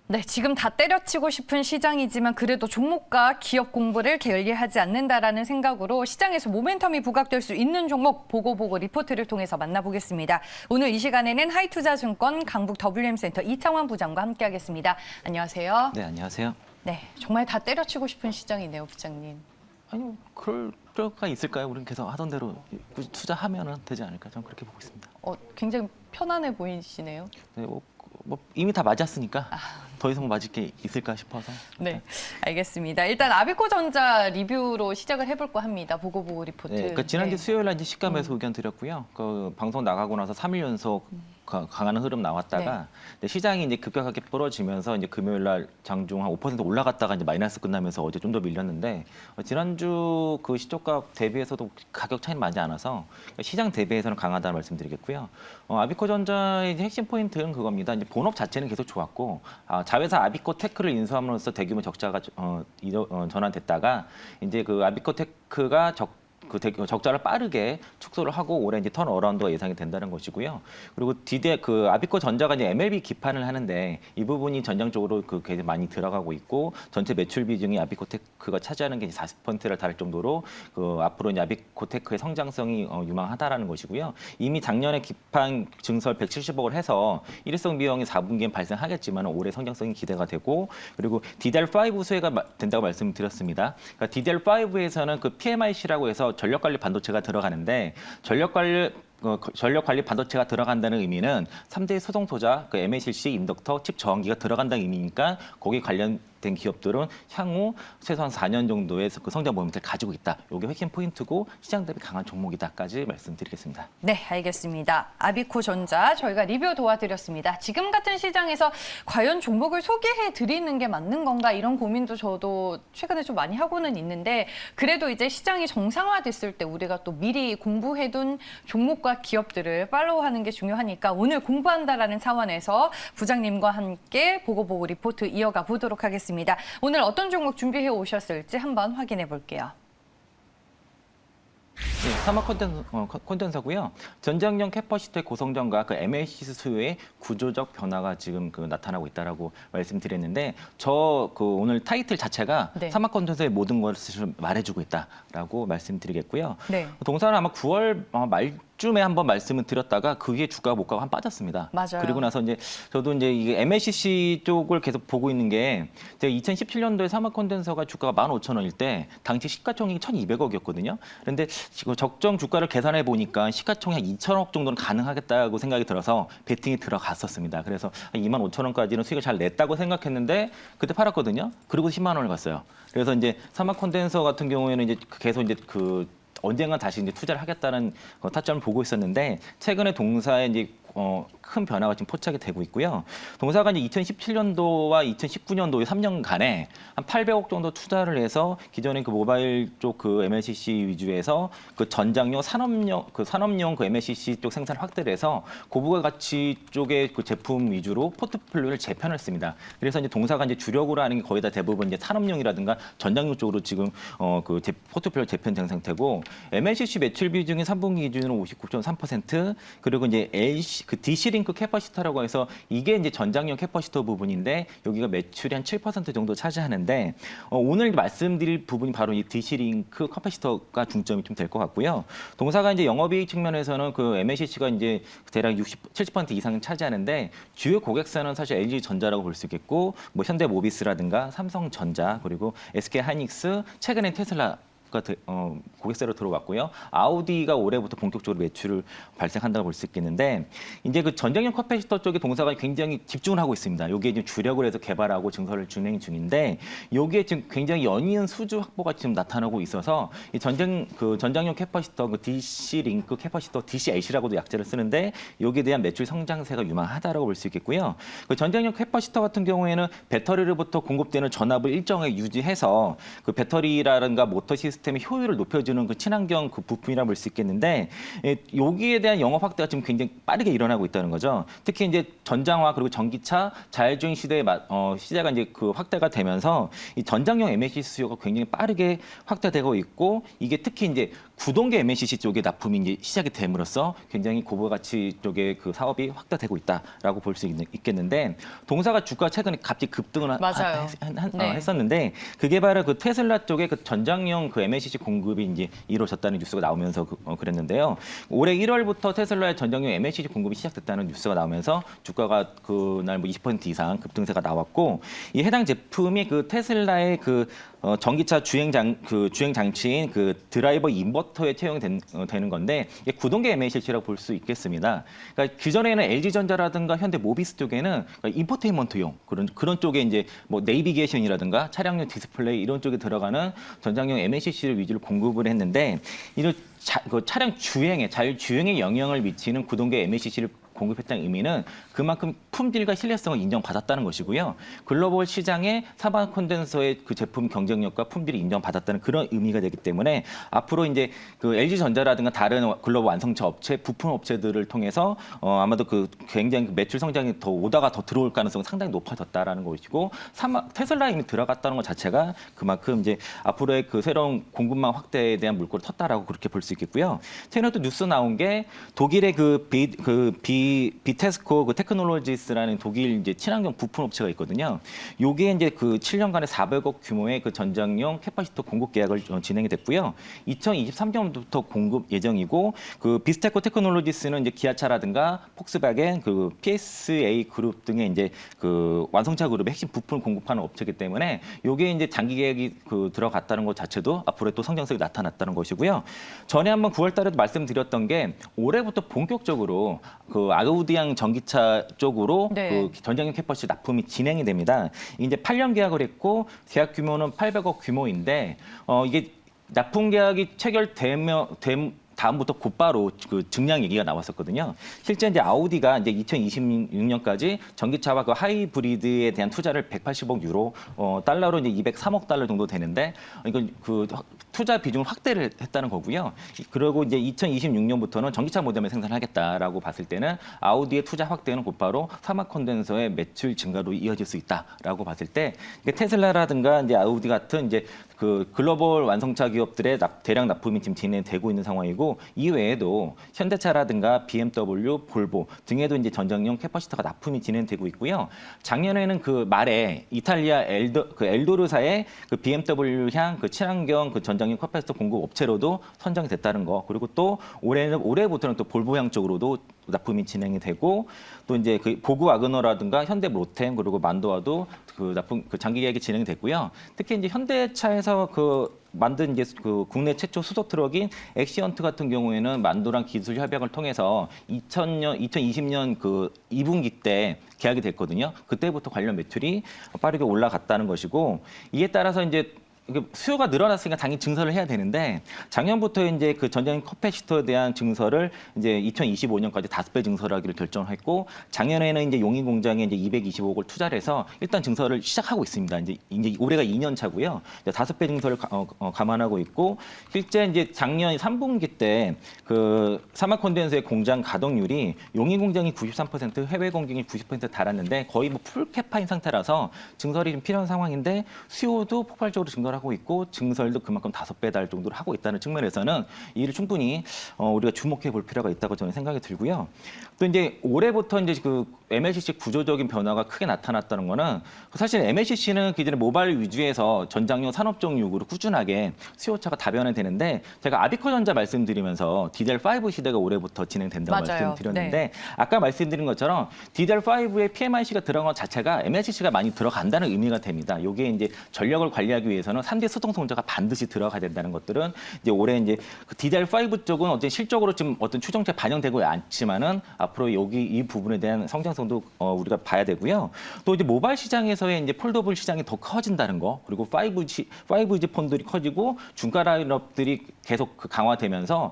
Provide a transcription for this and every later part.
네, 지금 다 때려치고 싶은 시장이지만 그래도 종목과 기업 공부를 게을리하지 않는다라는 생각으로 시장에서 모멘텀이 부각될 수 있는 종목 보고 리포트를 통해서 만나보겠습니다. 오늘 이 시간에는 하이투자증권 강북 WM센터 이창환 부장과 함께하겠습니다. 안녕하세요. 네, 안녕하세요. 네, 정말 다 때려치고 싶은 시장이네요, 부장님. 아니, 그럴 필요가 있을까요? 우리는 계속 하던 대로 굳이 투자하면 되지 않을까? 저는 그렇게 보고 있습니다. 굉장히 편안해 보이시네요. 네, 뭐 이미 다 맞았으니까 더 이상 맞을 게 있을까 싶어서. 네, 알겠습니다. 일단 아비코전자 리뷰로 시작을 해볼까 합니다. 보고 리포트. 네, 그러니까 지난주 네. 수요일 날 이제 시감에서 의견 드렸고요. 그 방송 나가고 나서 3일 연속 강한 흐름 나왔다가 네. 시장이 이제 급격하게 부러지면서 이제 금요일 날 장중 한 5% 올라갔다가 이제 마이너스 끝나면서 어제 좀 더 밀렸는데 지난주 그 시초가 대비해서도 가격 차이는 많지 않아서 시장 대비해서는 강하다는 말씀드리겠고요. 아비코전자의 이제 핵심 포인트는 그겁니다. 이제 본업 자체는 계속 좋았고 자회사 아비코테크를 인수함으로써 대규모 적자가 전환됐다가 이제 그 아비코테크가 적자를 빠르게 축소를 하고 올해 이제 턴어라운드가 예상이 된다는 것이고요. 그리고 아비코 전자가 이제 MLB 기판을 하는데 이 부분이 전장적으로 굉장히 많이 들어가고 있고 전체 매출 비중이 아비코테크가 차지하는 게 40%를 달할 정도로 앞으로 이제 아비코테크의 성장성이 유망하다라는 것이고요. 이미 작년에 기판 증설 170억을 해서 일회성 비용이 4분기엔 발생하겠지만 올해 성장성이 기대가 되고 그리고 DDR5 수혜가 된다고 말씀드렸습니다. 그러니까 DDR5에서는 그 PMIC라고 해서 전력관리 반도체가 들어가는데 전력관리 반도체가 들어간다는 의미는 3대 수동소자, MLCC, 인덕터, 칩 저항기가 들어간다는 의미니까 거기에 관련된 기업들은 향후 최소한 4년 정도의 그 성장 모멘텀을 가지고 있다. 이게 핵심 포인트고 시장 대비 강한 종목이다까지 말씀드리겠습니다. 네, 알겠습니다. 아비코전자 저희가 리뷰 도와드렸습니다. 지금 같은 시장에서 과연 종목을 소개해 드리는 게 맞는 건가 이런 고민도 저도 최근에 좀 많이 하고는 있는데 그래도 이제 시장이 정상화됐을 때 우리가 또 미리 공부해둔 종목과 기업들을 팔로우하는 게 중요하니까 오늘 공부한다라는 차원에서 부장님과 함께 보고 리포트 이어가 보도록 하겠습니다. 오늘 어떤 종목 준비해 오셨을지 한번 확인해 볼게요. 네, 사막 콘덴서고요. 전장용 캐퍼시티의 고성장과 MLCC 수요의 구조적 변화가 지금 나타나고 있다라고 말씀드렸는데 오늘 타이틀 자체가 네. 사막 콘덴서의 모든 것을 말해주고 있다라고 말씀드리겠고요. 네. 동사는 아마 9월 말쯤에 한번 말씀을 드렸다가 그게 주가가 못 가고 빠졌습니다. 맞아요. 그리고 나서 저도 이게 MLCC 쪽을 계속 보고 있는 게 제가 2017년도에 사막 콘덴서가 주가가 15,000원일 때 당시 시가총액이 1,200억이었거든요. 그런데 지금 적정 주가를 계산해 보니까 시가총액 2,000억 정도는 가능하겠다고 생각이 들어서 베팅이 들어갔었습니다. 그래서 25,000원까지는 수익을 잘 냈다고 생각했는데 그때 팔았거든요. 그리고 10만 원을 갔어요. 그래서 이제 사막 콘덴서 같은 경우에는 이제 계속 언젠가 다시 투자를 하겠다는 타점을 보고 있었는데 최근에 동사에 큰 변화가 지금 포착이 되고 있고요. 동사가 2017년도와 2019년도의 3년간에 한 800억 정도 투자를 해서 기존의 모바일 쪽 MLCC 위주에서 전장용 산업용 MLCC 쪽 생산 확대를 해서 고부가 가치 쪽의 제품 위주로 포트폴리오를 재편했습니다. 그래서 동사가 주력으로 하는 게 거의 다 대부분 산업용이라든가 전장용 쪽으로 지금 포트폴리오 재편된 상태고 MLCC 매출 비중이 3분기 기준으로 59.3% 그리고 DC-링크 캐퍼시터라고 해서 이게 전장용 캐퍼시터 부분인데 여기가 매출이 한 7% 정도 차지하는데 오늘 말씀드릴 부분이 바로 이 DC-링크 캐퍼시터가 중점이 좀 될 것 같고요. 동사가 영업이익 측면에서는 MLCC가 대략 70% 이상 차지하는데 주요 고객사는 사실 LG전자라고 볼 수 있겠고 현대모비스라든가 삼성전자 그리고 SK하이닉스 최근에 테슬라 고객사로 들어왔고요. 아우디가 올해부터 본격적으로 매출을 발생한다고 볼 수 있겠는데 이제 전장용 캐퍼시터 쪽의 동사가 굉장히 집중을 하고 있습니다. 여기에 지금 주력을 해서 개발하고 증설을 진행 중인데 여기에 지금 굉장히 연이은 수주 확보가 지금 나타나고 있어서 이 전장용 캐퍼시터 DC-링크 캐퍼시터 DCLC라고도 약자를 쓰는데 여기에 대한 매출 성장세가 유망하다라고 볼 수 있겠고요. 전장용 캐퍼시터 같은 경우에는 배터리로부터 공급되는 전압을 일정하게 유지해서 배터리라든가 모터 시스템의 효율을 높여주는 친환경 부품이라 볼 수 있겠는데 여기에 대한 영업 확대가 지금 굉장히 빠르게 일어나고 있다는 거죠. 특히 전장화 그리고 전기차 자율주행 시대가 확대가 되면서 이 전장용 MLCC 수요가 굉장히 빠르게 확대되고 있고 이게 특히 구동계 MLCC 쪽의 납품이 이제 시작이 됨으로써 굉장히 고부가 가치 쪽의 그 사업이 확대되고 있다라고 볼 수 있겠는데 동사가 주가 최근에 갑자기 급등을 맞아요. 네. 했었는데 그게 바로 그 테슬라 쪽의 그 전장용 그 MLCC 공급이 이제 이루어졌다는 뉴스가 나오면서 그랬는데요. 올해 1월부터 테슬라의 전장용 MLCC 공급이 시작됐다는 뉴스가 나오면서 주가가 그날 뭐 20% 이상 급등세가 나왔고 이 해당 제품이 그 테슬라의 그 전기차 주행 장치인 그 드라이버 인버터에 채용되는 건데 이게 구동계 MLCC라고 볼 수 있겠습니다. 그러니까 그 전에는 LG전자라든가 현대모비스 쪽에는 그러니까 인포테인먼트용 그런 쪽에 이제 뭐 네이비게이션이라든가 차량용 디스플레이 이런 쪽에 들어가는 전장용 MLCC를 위주로 공급을 했는데 이런 차량 주행에 자율주행에 영향을 미치는 구동계 MLCC를 공급했다는 의미는 그만큼 품질과 신뢰성을 인정받았다는 것이고요. 글로벌 시장에 사막 콘덴서의 그 제품 경쟁력과 품질이 인정받았다는 그런 의미가 되기 때문에 앞으로 이제 그 LG전자라든가 다른 글로벌 완성차 업체, 부품 업체들을 통해서 아마도 그 굉장히 매출 성장이 더 오다가 더 들어올 가능성이 상당히 높아졌다라는 것이고 테슬라에 이미 들어갔다는 것 자체가 그만큼 이제 앞으로의 그 새로운 공급망 확대에 대한 물꼬를 텄다라고 그렇게 볼 수 있겠고요. 최근에 또 뉴스 나온 게 독일의 비테스코 그 테크놀로지스라는 독일 이제 친환경 부품 업체가 있거든요. 요게 이제 그 7년간에 400억 규모의 그 전장용 캐파시터 공급 계약을 진행이 됐고요. 2023년부터 공급 예정이고 그 비스테코 테크놀로지스는 이제 기아차라든가 폭스바겐 그 PSA 그룹 등의 이제 그 완성차 그룹의 핵심 부품을 공급하는 업체이기 때문에 요게 이제 장기 계약이 그 들어갔다는 것 자체도 앞으로 또 성장성이 나타났다는 것이고요. 전에 한번 9월 달에도 말씀드렸던 게 올해부터 본격적으로 그 아우디양 전기차 쪽으로 네. 그 전장용 캐파시티 납품이 진행이 됩니다. 이제 8년 계약을 했고 계약 규모는 800억 규모인데 이게 납품 계약이 다음부터 곧바로 그 증량 얘기가 나왔었거든요. 실제 이제 아우디가 이제 2026년까지 전기차와 그 하이브리드에 대한 투자를 180억 유로, 달러로 이제 203억 달러 정도 되는데 이건 그 투자 비중을 확대를 했다는 거고요. 그리고 이제 2026년부터는 전기차 모델을 생산하겠다라고 봤을 때는 아우디의 투자 확대는 곧바로 사막 콘덴서의 매출 증가로 이어질 수 있다라고 봤을 때 테슬라라든가 이제 아우디 같은 이제 그 글로벌 완성차 기업들의 대량 납품이 지금 진행되고 있는 상황이고 이외에도 현대차라든가 BMW, 볼보 등에도 이제 전장용 캐파시터가 납품이 진행되고 있고요. 작년에는 그 말에 이탈리아 엘도르사의 그 BMW향 그 친환경 그 전장용 캐파시터 공급 업체로도 선정이 됐다는 거. 그리고 또 올해부터는 또 볼보향 쪽으로도 납품이 진행이 되고 또 이제 그 보그 와그너라든가 현대 로템 그리고 만도와도 그 납품 그 장기 계약이 진행이 됐고요. 특히 이제 현대차에서 그 만든 이제 그 국내 최초 수소 트럭인 엑시언트 같은 경우에는 만도랑 기술 협약을 통해서 2020년 그 2분기 때 계약이 됐거든요. 그때부터 관련 매출이 빠르게 올라갔다는 것이고 이에 따라서 이제 수요가 늘어났으니까 당연히 증설을 해야 되는데 작년부터 이제 그 전장용 캐파시터에 대한 증설을 이제 2025년까지 5배 증설하기를 결정했고 작년에는 이제 용인 공장에 이제 225억을 투자를 해서 일단 증설을 시작하고 있습니다. 이제 올해가 2년 차고요. 5배 증설을 감안하고 있고 실제 이제 작년 3분기 때 그 사막 콘덴서의 공장 가동률이 용인 공장이 93%, 해외 공장이 90% 달았는데 거의 뭐 풀 캐파인 상태라서 증설이 좀 필요한 상황인데 수요도 폭발적으로 증가하고 있고 증설도 그만큼 5배 달 정도로 하고 있다는 측면에서는 이를 충분히 우리가 주목해 볼 필요가 있다고 저는 생각이 들고요. 또 이제 올해부터 이제 그 MLCC 구조적인 변화가 크게 나타났다는 거는 사실 MLCC는 기존에 모바일 위주에서 전장용 산업종 요구로 꾸준하게 수요차가 다변화 되는데 제가 아비코전자 말씀드리면서 DDR5 시대가 올해부터 진행된다고 맞아요. 말씀드렸는데 네. 아까 말씀드린 것처럼 DDR5에 PMIC가 들어간 것 자체가 MLCC가 많이 들어간다는 의미가 됩니다. 이게 이제 전력을 관리하기 위해서는 3D 수동 송자가 반드시 들어가야 된다는 것들은 이제 올해 이제 그 DDR5 쪽은 어떤 실적으로 지금 어떤 추정치에 반영되고 않지만은 앞으로 이 부분에 대한 성장성도 우리가 봐야 되고요. 또 이제 모바일 시장에서의 이제 폴더블 시장이 더 커진다는 거, 그리고 5G 폰들이 커지고 중가 라인업들이 계속 강화되면서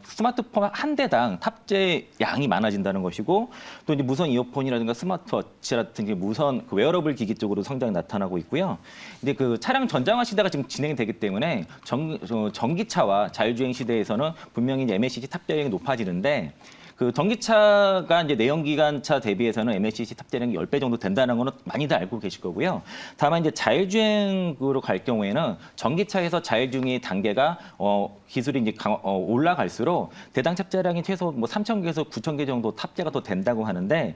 스마트폰 한 대당 탑재 양이 많아진다는 것이고 또 이제 무선 이어폰이라든가 스마트워치라든지 무선 그 웨어러블 기기 쪽으로 성장이 나타나고 있고요. 이제 그 차량 전장화 시대가 지금 진행이 되기 때문에 전기차와 자율주행 시대에서는 분명히 이제 MLCC 탑재량이 높아지는데 그 전기차가 이제 내연기관차 대비해서는 MLCC 탑재량이 10배 정도 된다는 거는 많이들 알고 계실 거고요. 다만 이제 자율주행으로 갈 경우에는 전기차에서 자율주행의 단계가 기술이 이제 올라갈수록 대당 탑재량이 최소 뭐 3,000개에서 9,000개 정도 탑재가 더 된다고 하는데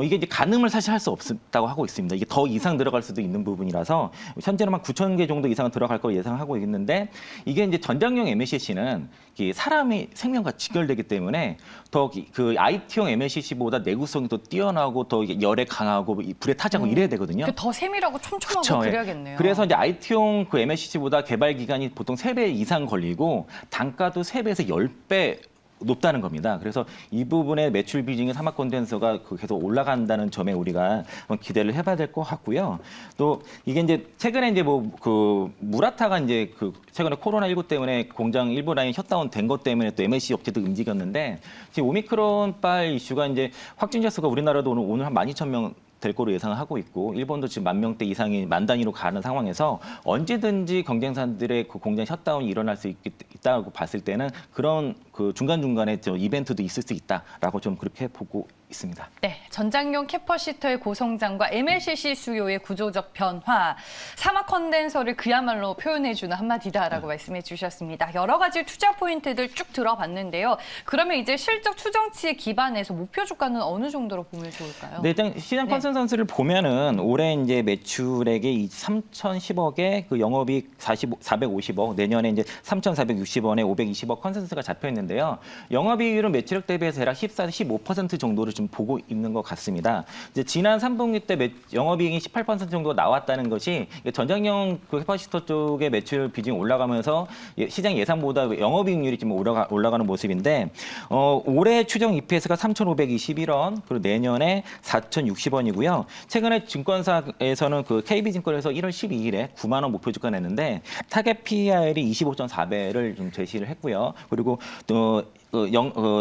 이게 이제 가늠을 사실 할 수 없다고 하고 있습니다. 이게 더 이상 들어갈 수도 있는 부분이라서 현재는 한 9,000개 정도 이상은 들어갈 걸 예상하고 있는데 이게 이제 전장용 MLCC는 사람의 생명과 직결되기 때문에 더 그 IT용 MLCC보다 내구성이 더 뛰어나고 더 열에 강하고 불에 타지않고 이래야 되거든요. 더 세밀하고 촘촘하고 그쵸, 예. 그래야겠네요. 그래서 이제 IT용 그 MLCC보다 개발 기간이 보통 3배 이상 걸리고 단가도 3배에서 10배 높다는 겁니다. 그래서 이 부분의 매출 비중의 사막 콘덴서가 계속 올라간다는 점에 우리가 한번 기대를 해봐야 될 것 같고요. 또 이게 이제 최근에 이제 뭐 그 무라타가 이제 그 최근에 코로나19 때문에 공장 일부 라인 셧다운 된 것 때문에 또 MLCC 업체도 움직였는데 지금 오미크론발 이슈가 이제 확진자 수가 우리나라도 오늘 한 12,000명 될 거로 예상하고 있고 일본도 지금 10,000대 이상이 만 단위로 가는 상황에서 언제든지 경쟁사들의 그 공장 셧다운이 일어날 수 있다고 봤을 때는 그런 그 중간중간에 이벤트도 있을 수 있다라고 좀 그렇게 보고 있습니다. 네, 전장용 캐퍼시터의 고성장과 MLCC 수요의 구조적 변화, 사막 컨덴서를 그야말로 표현해주는 한마디다라고 말씀해 주셨습니다. 여러 가지 투자 포인트들 쭉 들어봤는데요. 그러면 이제 실적 추정치에 기반해서 목표 주가는 어느 정도로 보면 좋을까요? 네, 일단 시장 컨센서스를 보면은 올해 이제 매출액이 3,010억에 그 영업이익 450억, 내년에 이제 3,460원에 520억 컨센서스가 잡혀 있는데요. 영업이익률은 매출액 대비해서 대략 14에서 15% 정도를 좀 보고 있는 것 같습니다. 이제 지난 3분기 때 영업이익이 18% 정도 나왔다는 것이 전장용 그 캐파시터 쪽의 매출 비중이 올라가면서 시장 예상보다 영업이익률이 좀 올라가는 모습인데 올해 추정 EPS가 3,521원, 그리고 내년에 4,060원이고요. 최근에 증권사에서는 그 KB증권에서 1월 12일에 9만 원 목표 주가 냈는데 타겟 PER이 25.4배를 좀 제시를 했고요. 그리고 또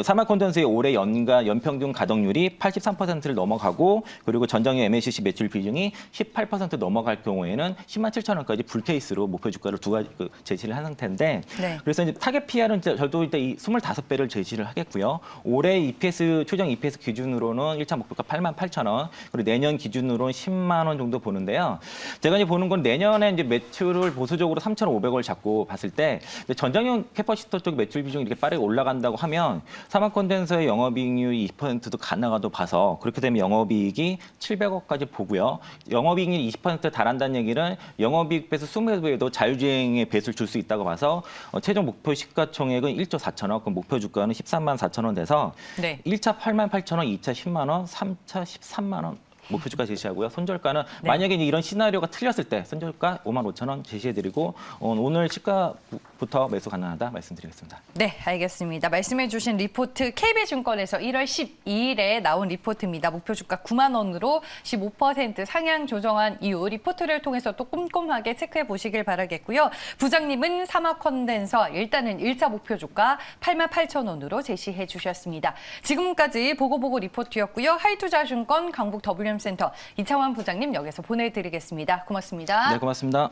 사막 콘덴서의 올해 연평균 가동률이 83%를 넘어가고 그리고 전장용 MLCC 매출 비중이 18% 넘어갈 경우에는 10만 7천 원까지 불케이스로 목표 주가를 두 가지 제시를 한 상태인데 네. 그래서 이제 타겟 PR은 저도 일단 이 25배를 제시를 하겠고요. 올해 EPS 추정 EPS 기준으로는 1차 목표가 8만 8천 원 그리고 내년 기준으로는 10만 원 정도 보는데요. 제가 이제 보는 건 내년에 이제 매출을 보수적으로 3,500을 잡고 봤을 때 전장용 캐퍼시터 쪽 매출 비중이 이렇게 빠르게 올라간다고 하면 사막 콘덴서의 영업이익률이 2%도 가능하다고 봐서 그렇게 되면 영업이익이 700억까지 보고요. 영업이익률이 20%에 달한다는 얘기는 영업이익 배수 20배도 자율주행의 배수를 줄 수 있다고 봐서 최종 목표 시가총액은 1조 4천억, 그럼 목표 주가는 13만 4천 원 돼서 네. 1차 8만 8천 원, 2차 10만 원, 3차 13만 원. 목표 주가 제시하고요. 손절가는 만약에 이런 시나리오가 틀렸을 때 손절가 5만 5천 원 제시해드리고 오늘 시가부터 매수 가능하다 말씀드리겠습니다. 네, 알겠습니다. 말씀해 주신 리포트 KB증권에서 1월 12일에 나온 리포트입니다. 목표 주가 9만 원으로 15% 상향 조정한 이후 리포트를 통해서 또 꼼꼼하게 체크해 보시길 바라겠고요. 부장님은 사막 컨덴서 일단은 1차 목표 주가 8만 8천 원으로 제시해 주셨습니다. 지금까지 보고보고 리포트였고요. 하이투자증권 강북 WM센터 이창환 부장님 여기서 보내드리겠습니다. 고맙습니다. 네, 고맙습니다.